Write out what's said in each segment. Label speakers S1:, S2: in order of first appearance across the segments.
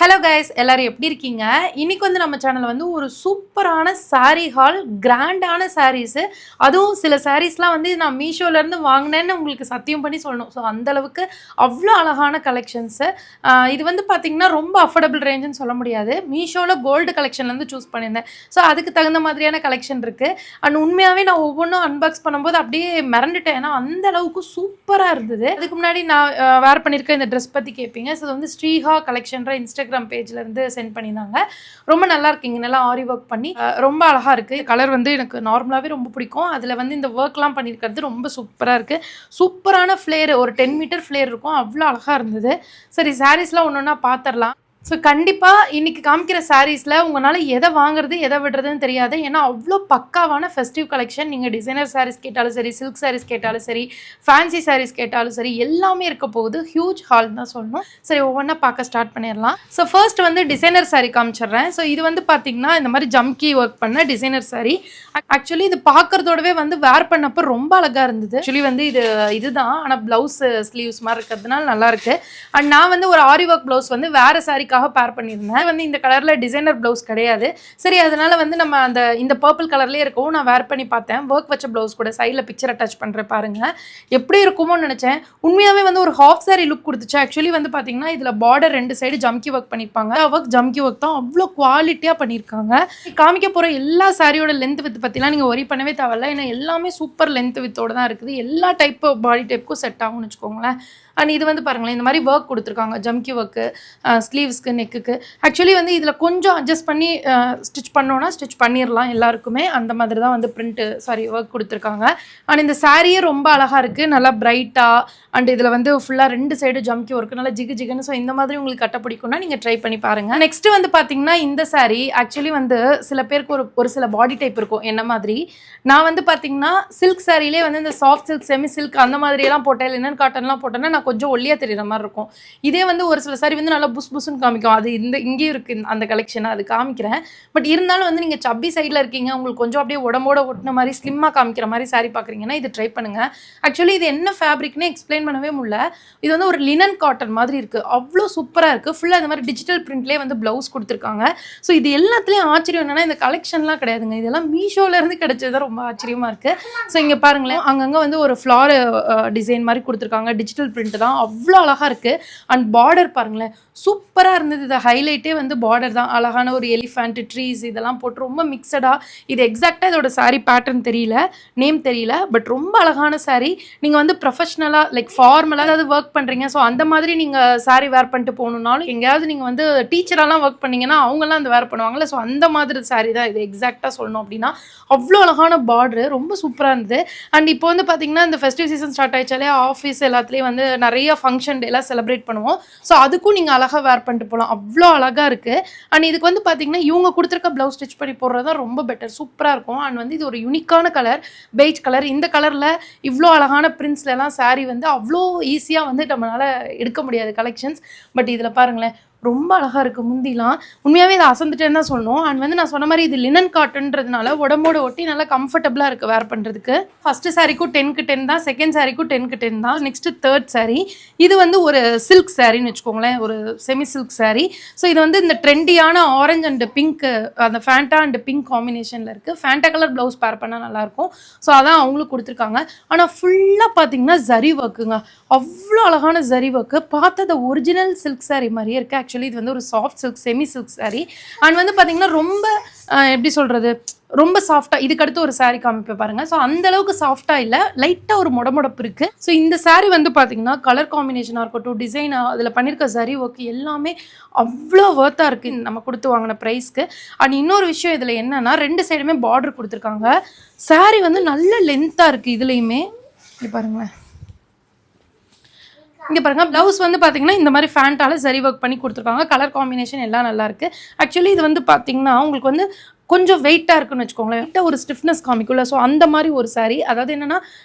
S1: Hello guys, எல்லாரும் எப்படி இருக்கீங்க? இன்னைக்கு வந்து நம்ம சேனல்ல வந்து ஒரு சூப்பரான சாரீ ஹால், கிராண்டான சாரீஸு, அதுவும் சில சாரீஸ்லாம் வந்து நான் மீஷோலேருந்து வாங்கினேன்னு உங்களுக்கு சத்தியம் பண்ணி சொல்லணும். ஸோ அந்த அளவுக்கு அவ்வளோ அழகான கலெக்ஷன்ஸு. இது வந்து பார்த்தீங்கன்னா ரொம்ப அஃபோர்டபுள் ரேஞ்சுன்னு சொல்ல முடியாது. மீஷோவில் கோல்டு கலெக்ஷன்லேருந்து சூஸ் பண்ணியிருந்தேன். ஸோ அதுக்கு தகுந்த மாதிரியான கலெக்ஷன் இருக்குது. அண்ட் உண்மையாகவே நான் ஒவ்வொன்றும் அன்பாக்ஸ் பண்ணும்போது அப்படியே மிரண்டுட்டேன். ஏன்னா அந்த அளவுக்கு சூப்பராக இருந்தது. அதுக்கு முன்னாடி நான் வேர் பண்ணியிருக்க இந்த ட்ரெஸ் பற்றி கேட்பீங்க. ஸோ இது வந்து ஸ்ரீஹா கலெக்ஷன்ற இன்ஸ்டாகிராம் பேஜ்ல இருந்து சென்ட் பண்ணியிருந்தாங்க. ரொம்ப நல்லா இருக்குங்க, நல்லா ஆரி ஒர்க் பண்ணி ரொம்ப அழகா இருக்கு. கலர் வந்து எனக்கு நார்மலாவே ரொம்ப பிடிக்கும். அதுல வந்து இந்த ஒர்க்லாம் பண்ணியிருக்கிறது ரொம்ப சூப்பரா இருக்கு. சூப்பரான ஃப்ளேர், ஒரு 10 மீட்டர் ஃப்ளேர் இருக்கும். அவ்வளோ அழகா இருந்தது. சரி, சாரீஸ்லாம் ஒன்னொன்னா பார்த்துடலாம். ஸோ கண்டிப்பாக இன்றைக்கி காமிக்கிற சாரீஸில் உங்களால் எதை வாங்குறது எதை விடுறதுன்னு தெரியாது. ஏன்னா அவ்வளோ பக்காவான ஃபெஸ்டிவ் கலெக்ஷன். நீங்கள் டிசைனர் சாரீஸ் கேட்டாலும் சரி, சில்க் சாரீஸ் கேட்டாலும் சரி, ஃபேன்சி சாரீஸ் கேட்டாலும் சரி, எல்லாமே இருக்க போகுது. ஹியூஜ் ஹால் தான் சொல்லணும். சரி, ஒவ்வொன்றா பார்க்க ஸ்டார்ட் பண்ணிடலாம். ஸோ ஃபர்ஸ்ட் வந்து டிசைனர் சாரீ காமிச்சிடுறேன். ஸோ இது வந்து பார்த்தீங்கன்னா இந்த மாதிரி ஜம்கி ஒர்க் பண்ண டிசைனர் சாரீ. ஆக்சுவலி இது பார்க்குறதோடவே வந்து வேர் பண்ணப்போ ரொம்ப அழகாக இருந்தது. ஆக்சுவலி வந்து இதுதான், ஆனால் ப்ளவுஸ் ஸ்லீவ்ஸ் மாதிரி இருக்கிறதுனால நல்லாயிருக்கு. அண்ட் நான் வந்து ஒரு ஆரி ஒர்க் ப்ளவுஸ் வந்து வேறு சாரீ பேர் பண்ணியிருந்தேன். வந்து இந்த கலர்ல டிசைனர் பிளவுஸ் கிடையாது. சரி, அதனால வந்து நம்ம இந்த பர்பிள் கலர்லயே இருக்கவும் நான் வேர் பண்ணி பார்த்தேன். ஒர்க் வச்ச பிளவுஸ் கூட சைடில் பிக்சர் அட்டாச் பண்றேன் பாருங்க. எப்படி இருக்குமோன்னு நினைச்சேன். உண்மையாவே வந்து ஒரு ஹாஃப் சாரி லுக் கொடுத்துச்சு. ஆக்சுவலி வந்து பாத்தீங்கன்னா இதுல பார்டர் 2 சைடு ஜம்கி ஒர்க் பண்ணிருப்பாங்க. ஒர்க் ஜம்கி ஒர்க் தான் அவ்வளோ குவாலிட்டியா பண்ணியிருக்காங்க. காமிக்க போற எல்லா சாரியோட லென்த் வித் பத்திலாம் நீங்க ஒரி பண்ணவே தேவையில்ல. ஏன்னா எல்லாமே சூப்பர் லென்த் வித்தோட தான் இருக்குது. எல்லா டைப் பாடி டைப்புக்கும் செட் ஆகும்னு வச்சுக்கோங்களேன். அண்ட் இது வந்து பாருங்களேன், இந்த மாதிரி ஒர்க் கொடுத்துருக்காங்க. ஜம்கி ஒர்க்கு ஸ்லீவ்ஸ்க்கு, நெக்குக்கு. ஆக்சுவலி வந்து இதில் கொஞ்சம் அட்ஜஸ்ட் பண்ணி ஸ்டிச் பண்ணோன்னா ஸ்டிச் பண்ணிடலாம் எல்லாருக்குமே. அந்த மாதிரி தான் வந்து ஒர்க் கொடுத்துருக்காங்க. அண்ட் இந்த சாரியே ரொம்ப அழகாக இருக்குது, நல்லா பிரைட்டாக. அண்ட் இதில் வந்து ஃபுல்லாக 2 சைடு ஜம்கி ஒர்க்கு, நல்லா ஜிகு ஜிகுன்னு. ஸோ இந்த மாதிரி உங்களுக்கு கட்ட பிடிக்கும்னா நீங்கள் ட்ரை பண்ணி பாருங்கள். நெக்ஸ்ட் வந்து பார்த்தீங்கன்னா இந்த சாரீ ஆக்சுவலி வந்து சில பேருக்கு ஒரு சில பாடி டைப் இருக்கும் என்ன மாதிரி. நான் வந்து பார்த்தீங்கன்னா சில்க் சாரிலே வந்து இந்த சாஃப்ட் சில்க், செமி சில்க் அந்த மாதிரியெல்லாம் போட்டேன், லினன் காட்டன்லாம் போட்டேன்னா கொஞ்சம் ஒல்லியா தெரியுற மாதிரி இருக்கும். இதே வந்து ஒரு சில சாரி வந்து நல்லா புஸ் புஸ்ன்னு காமிக்கும். அது இங்கேயும் இருக்கு அந்த கலெக்ஷன், அது காமிக்கிறேன். பட் இருந்தாலும் வந்து நீங்க சப்பி சைட்ல இருக்கீங்க, உங்களுக்கு கொஞ்சம் அப்படியே உடம்போட ஒட்டின மாதிரி ஸ்லிம்மா காமிக்கிற மாதிரி சாரி பாக்குறீங்கன்னா இது ட்ரை பண்ணுங்க. ஆக்சுவலி இது என்ன ஃபேப்ரிக்னு எக்ஸ்பிளைன் பண்ணவே முடியல. இது வந்து ஒரு லினன் காட்டன் மாதிரி இருக்கு. அவ்வளோ சூப்பரா இருக்கு. ஃபுல்லா இந்த மாதிரி டிஜிட்டல் பிரிண்ட்லேயே வந்து பிளவுஸ் கொடுத்துருக்காங்க. ஸோ இது எல்லாத்துலயும் ஆச்சரியம் என்னன்னா இந்த கலெக்ஷன்லாம் கிடையாதுங்க. இதெல்லாம் மீஷோல இருந்து கிடைச்சது ரொம்ப ஆச்சரியமா இருக்கு. ஸோ இங்க பாருங்களேன், அங்கங்க வந்து ஒரு ஃப்ளார் டிசைன் மாதிரி கொடுத்துருக்காங்க. டிஜிட்டல் பிரிண்ட் தான், அவ்வளோ அழகா இருக்கு. அண்ட் பார்டர் பாருங்களேன், சூப்பரா இருந்தது. இது ஹைலைட்டே வந்து பார்டர் தான். அழகான ஒரு எலிஃபண்ட், ட்ரீஸ் இதெல்லாம் போட்டு ரொம்ப மிக்சடா. இது எக்ஸாக்டா இதோட சாரி பேட்டர்ன் தெரியல, நேம் தெரியல. பட் ரொம்ப அழகான சாரி. நீங்க வந்து ப்ரொஃபஷனலா லைக் ஃபார்மலா ஏதாவது ஒர்க் பண்றீங்க, ஸோ அந்த மாதிரி நீங்க சாரி வேர் பண்ணிட்டு போகணும்னாலும், எங்கேயாவது நீங்க வந்து டீச்சரெல்லாம் ஒர்க் பண்ணீங்கன்னா அவங்கெல்லாம் அந்த வேர் பண்ணுவாங்கல்ல, ஸோ அந்த மாதிரி சாரி தான் இது. எக்ஸாக்டா சொல்லணும் அப்படின்னா அவ்வளோ அழகான பார்டர், ரொம்ப சூப்பரா இருந்தது. அண்ட் இப்போ வந்து பாத்தீங்கன்னா இந்த ஃபெஸ்டிவ் சீசன் ஸ்டார்ட் ஆயிடுச்சாலே ஆஃபீஸ் எல்லாத்துலேயும் வந்து நிறைய ஃபங்க்ஷன் டேலாம் செலிப்ரேட் பண்ணுவோம். ஸோ அதுக்கும் நீங்கள் அழகாக வேர் பண்ணிட்டு போகலாம். அவ்வளோ அழகாக இருக்குது. அண்ட் இதுக்கு வந்து பார்த்தீங்கன்னா இவங்க கொடுத்துருக்க ப்ளவுஸ் ஸ்டிச் பண்ணி போடுறது தான் ரொம்ப பெட்டர், சூப்பராக இருக்கும். அண்ட் வந்து இது ஒரு யூனிக்கான கலர், பெய்ஜ் கலர். இந்த கலரில் இவ்வளோ அழகான பிரிண்ட்ஸ்லாம் சாரீ வந்து அவ்வளோ ஈஸியாக வந்து நம்மளால் எடுக்க முடியாது கலெக்ஷன்ஸ். பட் இதில் பாருங்களேன், ரொம்ப அழகாக இருக்குது. முந்திலாம் உண்மையாகவே இதை அசந்துட்டேன்னு தான் சொல்லணும். அண்ட் வந்து நான் சொன்ன மாதிரி இது லினன் காட்டன்றதுனால உடம்போட ஒட்டி நல்லா கம்ஃபர்டபுளாக இருக்குது வேர் பண்ணுறதுக்கு. ஃபஸ்ட்டு சாரிக்கும் 10க்கு 10 தான், செகண்ட் சாரிக்கும் 10க்கு 10 தான். நெக்ஸ்ட்டு தேர்ட் சாரீ, இது வந்து ஒரு சில்க் சாரின்னு வச்சுக்கோங்களேன், ஒரு செமி சில்க் சாரீ. ஸோ இது வந்து இந்த ட்ரெண்டியான ஆரஞ்ச் அண்ட் பிங்க், அந்த ஃபேண்டா அண்ட் பிங்க் காம்பினேஷனில் இருக்குது. ஃபேண்டா கலர் ப்ளவுஸ் பேர் பண்ணால் நல்லாயிருக்கும். ஸோ அதான் அவங்களும் கொடுத்துருக்காங்க. ஆனால் ஃபுல்லாக பார்த்தீங்கன்னா ஜரி ஒர்க்குங்க, அவ்வளோ அழகான ஜரி ஒர்க்கு. பார்த்தது ஒரிஜினல் சில்க் சாரீ மாதிரியே இருக்குது. ஆக்சுவலி இது வந்து ஒரு soft silk, semi silk sari. And வந்து பார்த்தீங்கன்னா ரொம்ப எப்படி சொல்கிறது, ரொம்ப சாஃப்டாக. இதுக்கு அடுத்து ஒரு சாரீ காமிப்பேன் பாருங்கள். ஸோ அந்த அளவுக்கு சாஃப்டாக இல்லை, லைட்டாக ஒரு முடமுடப்பு இருக்குது. ஸோ இந்த சாரீ வந்து பார்த்தீங்கன்னா கலர் காம்பினேஷனாக இருக்கட்டும், டிசைனாக, அதில் பண்ணியிருக்க சரி ஒர்க் எல்லாமே அவ்வளோ ஒர்த்தாக இருக்குது நம்ம கொடுத்து வாங்கின ப்ரைஸ்க்கு. அண்ட் இன்னொரு விஷயம் இதில் என்னென்னா 2 சைடுமே பார்டர் கொடுத்துருக்காங்க. சாரீ வந்து நல்ல லென்த்தாக இருக்குது. இதுலேயுமே இது பாருங்களேன், இங்கே பாருங்கள், ப்ளவுஸ் வந்து பார்த்தீங்கன்னா இந்த மாதிரி ஃபேண்டால சரி ஒர்க் பண்ணி கொடுத்துருக்காங்க. கலர் காம்பினேஷன் எல்லாம் நல்லாயிருக்கு. ஆக்சுவலி இது வந்து பார்த்தீங்கன்னா உங்களுக்கு வந்து கொஞ்சம் வெயிட்டாக இருக்குன்னு வச்சுக்கோங்களேன், வெயிட்டாக ஒரு ஸ்டிஃப்னஸ் காமிக்கும்ல. ஸோ அந்த மாதிரி ஒரு சாரீ. அதாவது என்னன்னா,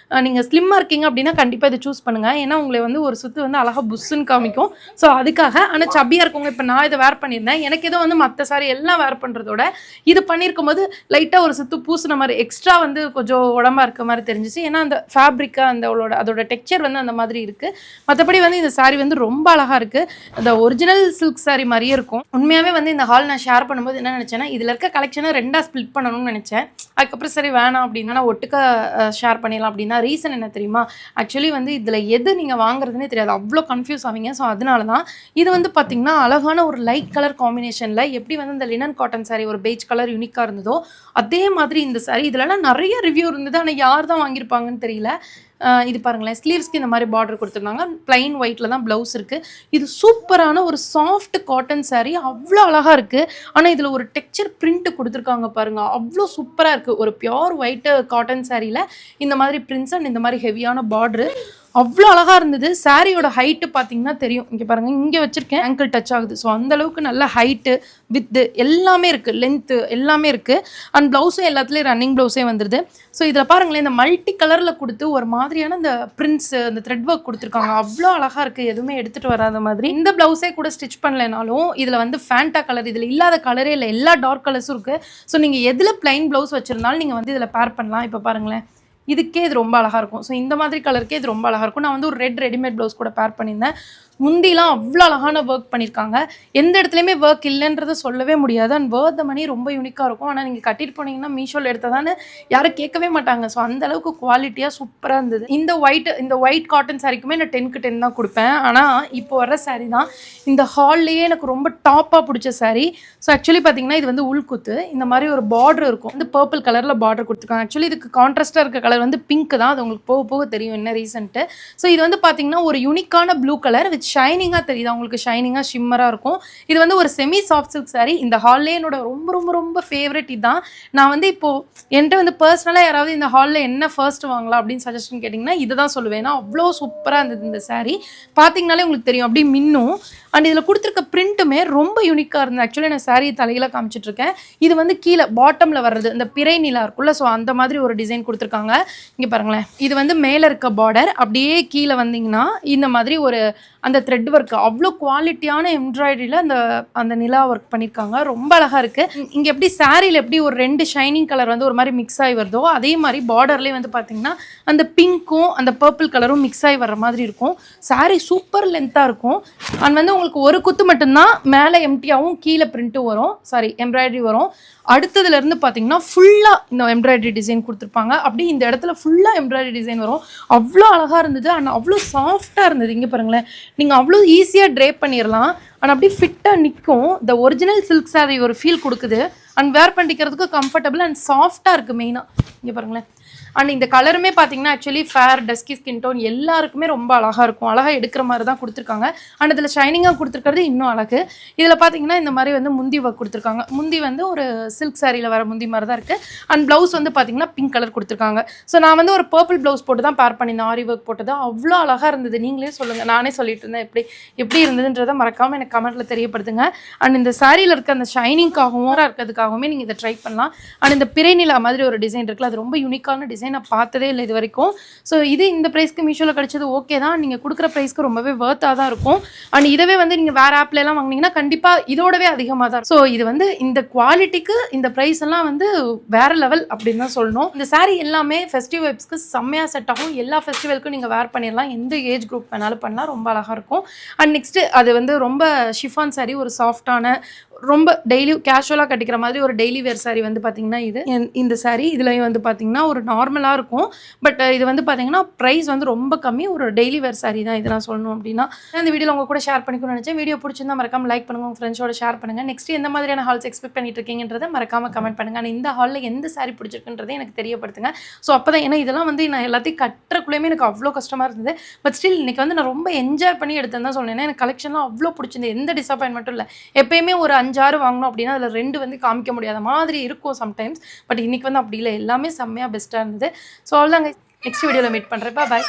S1: நீங்கள் ஸ்லிம்மாக இருக்கீங்க அப்படின்னா கண்டிப்பாக இதை சூஸ் பண்ணுங்கள். ஏன்னா உங்களை வந்து ஒரு சுற்று வந்து அழகாக புஷ்ஷுன்னு காமிக்கும். ஸோ அதுக்காக. ஆனால் சப்பியாக இருக்கவங்க, இப்போ நான் இதை வேர் பண்ணியிருந்தேன், எனக்கு ஏதோ வந்து மற்ற சாரீ எல்லாம் வேர் பண்ணுறதோட இது பண்ணியிருக்கும் போது லைட்டாக ஒரு சுற்று பூசின மாதிரி எக்ஸ்ட்ரா வந்து கொஞ்சம் உடம்பா இருக்க மாதிரி தெரிஞ்சிச்சு. ஏன்னா அந்த ஃபேப்ரிக்காக அதோட டெக்ஸ்சர் வந்து அந்த மாதிரி இருக்குது. மற்றபடி வந்து இந்த சாரீ வந்து ரொம்ப அழகாக இருக்குது. அந்த ஒரிஜினல் சில்க் சாரீ மாதிரியே இருக்கும். உண்மையாகவே வந்து இந்த ஹால் நான் ஷேர் பண்ணும்போது என்ன நினச்சேன்னா, இதில் இருக்க கலெக்ஷனை 2ஆக ஸ்ப்ளிட் பண்ணணும்னு நினச்சேன். அதுக்கப்புறம் சரி வேணாம் அப்படின்னா ஒட்டுக்க ஷேர் பண்ணிடலாம் அப்படின்னா, ரீசன் என்ன தெரியுமா? ஆக்சுவலி வந்து இதில் எது நீங்கள் வாங்குறதுனே தெரியாது, அவ்வளோ கன்ஃபியூஸ் ஆவீங்க. ஸோ அதனால தான் இது வந்து பார்த்தீங்கன்னா அழகான ஒரு லைட் கலர் காம்பினேஷனில் எப்படி வந்து இந்த லினன் காட்டன் சாரீ ஒரு பெய்ஜ் கலர் யூனிக்காக இருந்ததோ அதே மாதிரி இந்த சாரீ. இதுலலாம் நிறைய ரிவ்யூ இருந்தது, ஆனால் யார் தான் வாங்கியிருப்பாங்கன்னு தெரியல. இது பாருங்களேன், ஸ்லீவ்ஸ்க்கு இந்த மாதிரி பார்டர் கொடுத்துருந்தாங்க. பிளைன் ஒயிட்டில் தான் ப்ளவுஸ் இருக்குது. இது சூப்பரான ஒரு சாஃப்ட் காட்டன் சாரீ, அவ்வளோ அழகாக இருக்குது. ஆனால் இதில் ஒரு டெக்ஸ்சர் பிரிண்ட் கொடுத்துருக்காங்க பாருங்கள், அவ்வளோ சூப்பராக இருக்குது. ஒரு பியோர் ஒயிட் காட்டன் சாரியில் இந்த மாதிரி பிரிண்ட்ஸ் அண்ட் இந்த மாதிரி ஹெவியான பார்டரு அவ்வளோ அழகாக இருந்தது. சாரியோட ஹைட்டு பார்த்தீங்கன்னா தெரியும், இங்கே பாருங்கள், இங்கே வச்சுருக்கேன், ஆங்கிள் டச் ஆகுது. ஸோ அந்தளவுக்கு நல்ல ஹைட்டு வித்து எல்லாமே இருக்குது, லென்த்து எல்லாமே இருக்குது. அண்ட் ப்ளவுஸும் எல்லாத்துலேயும் ரன்னிங் ப்ளவுஸே வந்துடுது. ஸோ இதில் பாருங்களேன், இந்த மல்டி கலரில் கொடுத்து ஒரு மாதிரியான இந்த பிரிண்ட்ஸு அந்த த்ரெட் ஒர்க் கொடுத்துருக்காங்க, அவ்வளோ அழகாக இருக்குது. எதுவுமே எடுத்துகிட்டு வராத மாதிரி. இந்த ப்ளவுஸே கூட ஸ்டிச் பண்ணலைனாலும் இதில் வந்து ஃபேண்டா கலர், இதில் இல்லாத கலரே இல்லை, எல்லா டார்க் கலர்ஸும் இருக்குது. ஸோ நீங்கள் எதில் பிளைன் ப்ளவுஸ் வச்சுருந்தாலும் நீங்கள் வந்து இதில் பேர் பண்ணலாம். இப்போ பாருங்களேன், இதுக்கே இது ரொம்ப அழகாக இருக்கும். ஸோ இந்த மாதிரி கலருக்கே இது ரொம்ப அழகாக இருக்கும். நான் வந்து ஒரு ரெடிமேட் ப்ளவுஸ் கூட பேர் பண்ணியிருந்தேன். முந்திலாம் அவ்வளோ அழகான ஒர்க் பண்ணியிருக்காங்க. எந்த இடத்துலையுமே ஒர்க் இல்லைன்றதை சொல்லவே முடியாது. அண்ட் ஒர்த் மணி ரொம்ப யூனிக்காக இருக்கும். ஆனால் நீங்கள் கட்டிட்டு போனீங்கன்னா மீஷோவில் எடுத்ததானே யாரும் கேட்கவே மாட்டாங்க. ஸோ அந்தளவுக்கு குவாலிட்டியாக சூப்பராக இருந்தது. இந்த ஒயிட் காட்டன் சாரிக்குமே நான் 10க்கு 10 தான் கொடுப்பேன். ஆனால் இப்போ வர சாரீ தான் இந்த ஹால்லையே எனக்கு ரொம்ப டாப்பாக பிடிச்ச சாரீ. ஸோ ஆக்சுவலி பார்த்தீங்கன்னா இது வந்து உள்குத்து இந்த மாதிரி ஒரு பார்டர் இருக்கும். வந்து பர்பிள் கலரில் பார்டர் கொடுத்துருக்காங்க. ஆக்சுவலி இதுக்கு கான்ட்ராஸ்டாக இருக்க கலர் வந்து பிங்க் தான். அது உங்களுக்கு போக போக தெரியும் என்ன ரீசன்ட்டு. ஸோ இது வந்து பார்த்தீங்கன்னா ஒரு யூனிக்கான ப்ளூ கலர் வித் ஷைனிங்காக தெரியுது உங்களுக்கு, ஷைனிங்காக ஷிம்மராக இருக்கும். இது வந்து ஒரு செமி சாஃப்ட் சில்க் சாரீ. இந்த ஹால்லே என்னோட ரொம்ப ரொம்ப ரொம்ப ஃபேவரட் இதுதான். நான் வந்து இப்போது என்கிட்ட வந்து பர்சனலாக யாராவது இந்த ஹாலில் என்ன ஃபர்ஸ்ட் வாங்கலாம் அப்படின்னு சஜஷன் கேட்டிங்கன்னா இதை தான் சொல்லுவேன். ஏன்னா அவ்வளோ சூப்பராக இருந்தது இந்த சாரீ. பார்த்தீங்கனாலே உங்களுக்கு தெரியும், அப்படி மின்னும். அண்ட் இதில் கொடுத்துருக்க பிரிண்ட்டுமே ரொம்ப யூனிக்காக இருந்தது. ஆக்சுவலி நான் சாரீ தலையில் காமிச்சிட்ருக்கேன். இது வந்து கீழே பாட்டமில் வர்றது இந்த பிறை நிலா இருக்குல்ல, ஸோ அந்த மாதிரி ஒரு டிசைன் கொடுத்துருக்காங்க. இங்கே பாருங்களேன், இது வந்து மேலே இருக்க பார்டர், அப்படியே கீழே வந்தீங்கன்னா இந்த மாதிரி ஒரு அந்த த்ரெட் ஒர்க் அவ்வளோ குவாலிட்டியான எம்ப்ராய்டரியில் அந்த நிலா ஒர்க் பண்ணியிருக்காங்க. ரொம்ப அழகாக இருக்குது. இங்கே எப்படி சாரியில் எப்படி ஒரு 2 ஷைனிங் கலர் வந்து ஒரு மாதிரி மிக்ஸ் ஆகி வருதோ அதே மாதிரி பார்டர்லேயே வந்து பார்த்திங்கன்னா அந்த பிங்க்கும் அந்த பர்பிள் கலரும் மிக்ஸ் ஆகி வர்ற மாதிரி இருக்கும். சாரீ சூப்பர் லென்த்தாக இருக்கும். அண்ட் வந்து உங்களுக்கு ஒரு குத்து மட்டும்தான் மேலே எம்டியாகவும் கீழே பிரிண்ட்டும் வரும், எம்ப்ராய்டரி வரும். அடுத்ததுலேருந்து பார்த்தீங்கன்னா ஃபுல்லாக இந்த எம்ப்ராய்டரி டிசைன் கொடுத்துருப்பாங்க. அப்படி இந்த இடத்துல ஃபுல்லாக எம்ப்ராய்டரி டிசைன் வரும். அவ்வளோ அழகாக இருந்தது. ஆனால் அவ்வளோ சாஃப்டாக இருந்தது. இங்கே பாருங்களேன், நீங்கள் அவ்வளோ ஈஸியாக ட்ரேப் பண்ணிடலாம். ஆனால் அப்படியே ஃபிட்டாக நிற்கும். இந்த ஒரிஜினல் சில்க் சாரீ ஒரு ஃபீல் கொடுக்குது. அண்ட் வேர் பண்ணிக்கிறதுக்கு கம்ஃபர்டபுள் அண்ட் சாஃப்டாக இருக்குது மெயினாக. இங்கே பாருங்களேன், அண்ட் இந்த கலருமே பார்த்தீங்கன்னா actually fair dusky skin tone எல்லாருக்குமே ரொம்ப அழகாக இருக்கும். அழகாக எடுக்கிற மாதிரி தான் கொடுத்துருக்காங்க. அண்ட் இதில் ஷைனிங்காக கொடுத்துருக்கிறது இன்னும் அழகு. இதில் பார்த்தீங்கன்னா இந்த மாதிரி வந்து முந்தி ஒர்க் கொடுத்துருக்காங்க. முந்தி வந்து ஒரு சில்க் சாரியில் வர முந்தி மாதிரி தான் இருக்குது. அண்ட் ப்ளவுஸ் வந்து பார்த்தீங்கன்னா பிங்க் கலர் கொடுத்துருக்காங்க. ஸோ நான் வந்து ஒரு பர்பிள் ப்ளவுஸ் போட்டு தான் பேர் பண்ணியிருந்தேன். ஆரி ஒர்க் போட்டது அவ்வளோ அழகாக இருந்தது. நீங்களே சொல்லுங்கள், நானே சொல்லிட்டு இருந்தேன் எப்படி இருந்ததுன்றதை மறக்காமல் எனக்கு கமெண்ட்டில் தெரியப்படுத்துங்க. அண்ட் இந்த சாரியில் இருக்க அந்த ஷைனிங்காகவும் இருக்கிறதுக்காகவுமே நீங்கள் இதை ட்ரை பண்ணலாம். அண்ட் இந்த பிறை நிலா மாதிரி ஒரு டிசைன் இருக்குல்ல, அது ரொம்ப யூனிக்கான டிசைன், நான் பார்த்ததே இல்லை இது வரைக்கும். ஸோ இது இந்த ப்ரைஸ்க்கு மீஷோவில் கிடைச்சது ஓகே தான். நீங்கள் கொடுக்குற ப்ரைஸ்க்கு ரொம்பவே வர்த்தாக தான் இருக்கும். அண்ட் இதவே வந்து நீங்கள் வேறு ஆப்லலாம் வாங்கினீங்கன்னா கண்டிப்பாக இதோடவே அதிகமாக தான். ஸோ இது வந்து இந்த குவாலிட்டிக்கு இந்த ப்ரைஸ் எல்லாம் வந்து வேறு லெவல் அப்படின்னு தான் சொல்லணும். இந்த சாரீ எல்லாமே ஃபெஸ்டிவ் வைப்ஸ்க்கு செம்மையாக செட் ஆகும். எல்லா ஃபெஸ்டிவலுக்கும் நீங்கள் வேர் பண்ணிடலாம். எந்த ஏஜ் குரூப் வேணாலும் பண்ணலாம். ரொம்ப அழகாக இருக்கும். அண்ட் நெக்ஸ்ட்டு அது வந்து ரொம்ப ஷிஃபான் சாரீ, ஒரு சாஃப்டான ரொம்ப டெய்லி கேஷுவலாக கட்டிக்கிற மாதிரி ஒரு டெய்லி வேர் சாரீ வந்து பார்த்திங்கன்னா இந்த சாரீ இதுலையும் வந்து பார்த்திங்கன்னா ஒரு நார்மலாக இருக்கும். பட் இது வந்து பார்த்திங்கன்னா ப்ரைஸ் வந்து ரொம்ப கம்மி. ஒரு டெய்லி வேர் சாரீ தான் இது நான் சொல்லணும் அப்படின்னா. இந்த வீடியோவில் உங்கள் கூட ஷேர் பண்ணிக்கணும்னு நினச்சேன். வீடியோ பிடிச்சிருந்தா மறக்காமல் லைக் பண்ணுங்கள், உங்கள் ஃப்ரெண்ட்ஸோட ஷேர் பண்ணுங்கள். நெக்ஸ்ட் எந்த மாதிரியான ஹால்ஸ் எக்ஸ்பெக்ட் பண்ணிட்டு இருக்கீங்கன்றதை மறக்காமல் கமெண்ட் பண்ணுங்கள். ஆனால் இந்த ஹாலில் எந்த சாரீ பிடிச்சிருக்குன்றதை எனக்கு தெரியப்படுத்துங்க. ஸோ அப்போ தான், ஏன்னா இதெல்லாம் வந்து நான் எல்லாத்தையும் கட்டுறக்குள்ளேயுமே எனக்கு அவ்வளோ கஷ்டமாக இருந்தது. பட் ஸ்டில் இன்றைக்கி வந்து நான் ரொம்ப என்ஜாய் பண்ணி எடுத்தேன்னு தான் சொன்னேன். எனக்கு கலெக்ஷன்லாம் அவ்வளோ பிடிச்சிருந்தது. எந்த டிசப்பாயின்மெண்ட்டும் இல்லை. எப்பயுமே ஒரு 5-6 வாங்கணும் அப்படின்னா அதில் 2 வந்து காமிக்க முடியாத மாதிரி இருக்கும் சம்டைம்ஸ். பட் இன்றைக்கி வந்து அப்படி இல்லை, எல்லாமே செம்மையாக பெஸ்ட்டாக இருந்தது. ஸோ அவ்வளோதாங்க. நெக்ஸ்ட் வீடியோவில் மீட் பண்ணுறேன். பாய்.